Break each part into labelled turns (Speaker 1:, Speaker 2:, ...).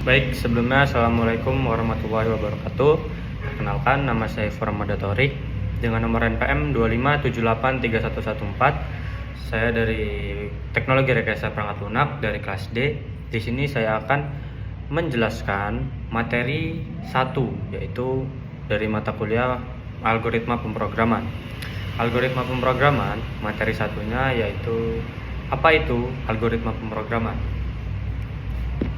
Speaker 1: Baik, sebelumnya Assalamualaikum warahmatullahi wabarakatuh. Perkenalkan, nama saya Farmada Torik dengan nomor NPM 25783114. Saya dari Teknologi Rekayasa Perangkat Lunak dari kelas D. Di sini saya akan menjelaskan materi 1, yaitu dari mata kuliah Algoritma Pemrograman. Algoritma pemrograman, materi satunya yaitu apa itu algoritma pemrograman?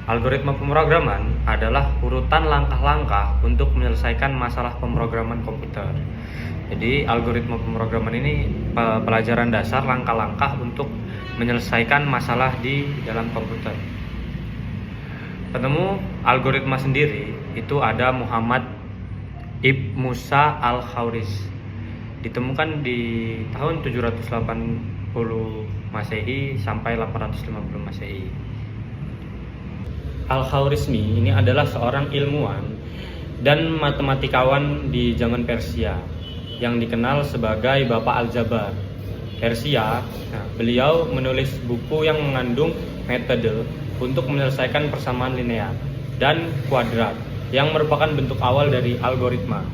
Speaker 1: Algoritma pemrograman adalah urutan langkah-langkah untuk menyelesaikan masalah pemrograman komputer. Jadi, algoritma pemrograman ini pelajaran dasar langkah-langkah untuk menyelesaikan masalah di dalam komputer. Penemu algoritma sendiri itu ada Muhammad Ibn Musa Al-Khawarizm. Ditemukan di tahun 780 Masehi sampai 850 Masehi. Al-Khawarizmi ini adalah seorang ilmuwan dan matematikawan di zaman Persia yang dikenal sebagai Bapak Aljabar Persia. Beliau menulis buku yang mengandung metode untuk menyelesaikan persamaan linear dan kuadrat yang merupakan bentuk awal dari algoritma.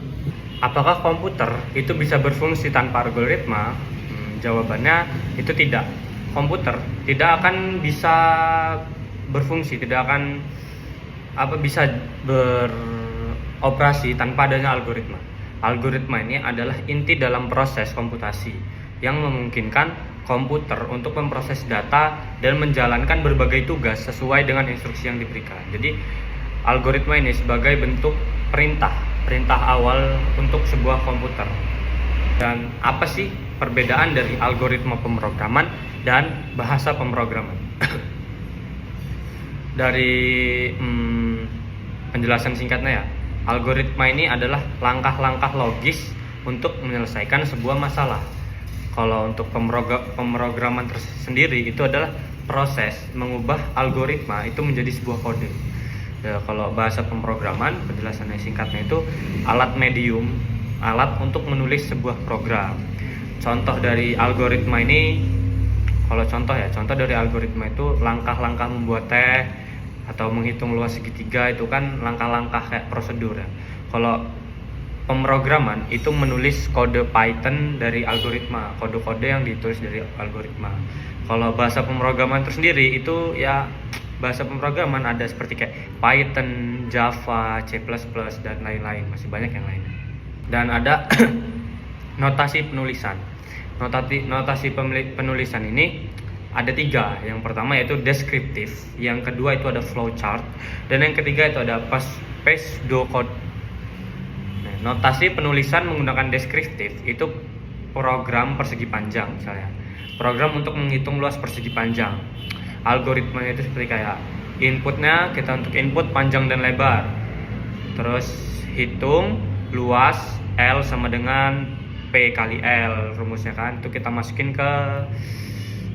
Speaker 1: Apakah komputer itu bisa berfungsi tanpa algoritma? Jawabannya itu tidak. Komputer tidak akan bisa berfungsi, tidak akan bisa beroperasi tanpa adanya algoritma. Algoritma ini adalah inti dalam proses komputasi yang memungkinkan komputer untuk memproses data dan menjalankan berbagai tugas sesuai dengan instruksi yang diberikan. Jadi algoritma ini sebagai bentuk perintah awal untuk sebuah komputer. Dan apa sih perbedaan dari algoritma pemrograman dan bahasa pemrograman? Dari penjelasan singkatnya ya, algoritma ini adalah langkah-langkah logis untuk menyelesaikan sebuah masalah. Kalau untuk pemrograman sendiri itu adalah proses mengubah algoritma itu menjadi sebuah kode. Ya, kalau bahasa pemrograman, penjelasannya singkatnya itu alat medium, alat untuk menulis sebuah program. Contoh dari algoritma ini, contoh dari algoritma itu langkah-langkah membuat teh atau menghitung luas segitiga, itu kan langkah-langkah kayak prosedur ya. Kalau pemrograman itu menulis kode Python dari algoritma, kode-kode yang ditulis dari algoritma. Kalau bahasa pemrograman tersendiri itu ya bahasa pemrograman ada seperti kayak Python, Java, C++ dan lain-lain, masih banyak yang lain. Dan ada notasi penulisan. Notasi penulisan ini ada 3. Yang pertama yaitu deskriptif, yang kedua itu ada flowchart, dan yang ketiga itu ada pseudocode. Notasi penulisan menggunakan deskriptif itu program persegi panjang misalnya. Program untuk menghitung luas persegi panjang. Algoritmanya itu seperti kayak inputnya, kita untuk input panjang dan lebar. Terus hitung luas L sama dengan P kali L rumusnya kan. Itu kita masukin ke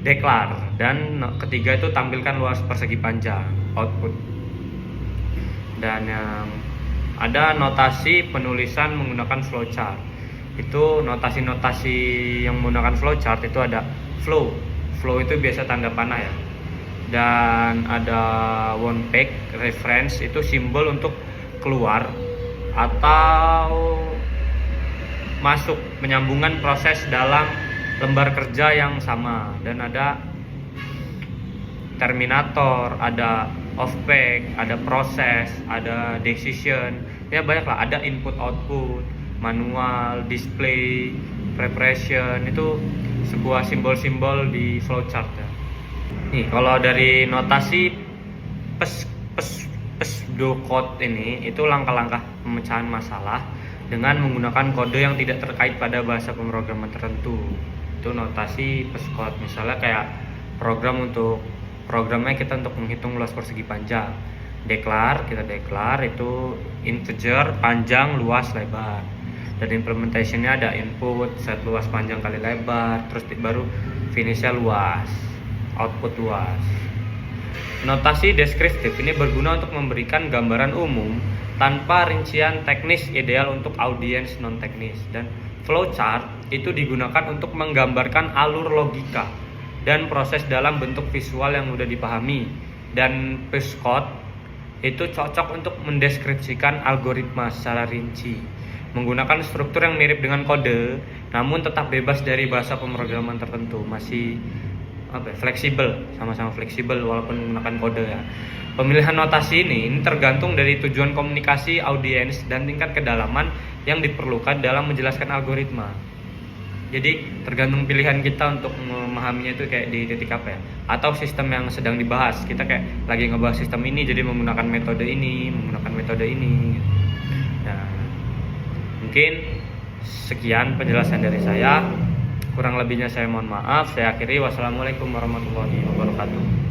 Speaker 1: declar. Dan ketiga itu tampilkan luas persegi panjang, output. Dan yang ada notasi penulisan menggunakan flowchart. Itu notasi-notasi yang menggunakan flowchart itu ada flow. Flow itu biasa tanda panah ya. Dan ada one page reference, itu simbol untuk keluar atau masuk, penyambungan proses dalam lembar kerja yang sama. Dan ada terminator, ada off page, ada proses, ada decision, ya banyak lah. Ada input output, manual, display, preparation, itu sebuah simbol-simbol di flowchart ya. Nih, kalau dari notasi pseudocode ini, itu langkah-langkah pemecahan masalah dengan menggunakan kode yang tidak terkait pada bahasa pemrograman tertentu. Itu notasi pseudocode. Misalnya kayak programnya kita untuk menghitung luas persegi panjang. Kita declare itu integer, panjang, luas, lebar. Dan implementationnya ada input, set luas panjang kali lebar, terus baru finishnya luas, output luas. Notasi deskriptif ini berguna untuk memberikan gambaran umum tanpa rincian teknis, ideal untuk audiens non teknis. Dan flowchart itu digunakan untuk menggambarkan alur logika dan proses dalam bentuk visual yang mudah dipahami. Dan pseudocode itu cocok untuk mendeskripsikan algoritma secara rinci, menggunakan struktur yang mirip dengan kode, namun tetap bebas dari bahasa pemrograman tertentu, masih fleksibel, sama-sama fleksibel walaupun menggunakan kode ya. Pemilihan notasi ini tergantung dari tujuan komunikasi audiens dan tingkat kedalaman yang diperlukan dalam menjelaskan algoritma. Jadi tergantung pilihan kita untuk memahaminya itu kayak di titik apa ya, atau sistem yang sedang dibahas. Kita kayak lagi ngebahas sistem ini, jadi menggunakan metode ini, menggunakan metode ini. Nah, mungkin sekian penjelasan dari saya. Kurang lebihnya saya mohon maaf. Saya akhiri. Wassalamualaikum warahmatullahi wabarakatuh.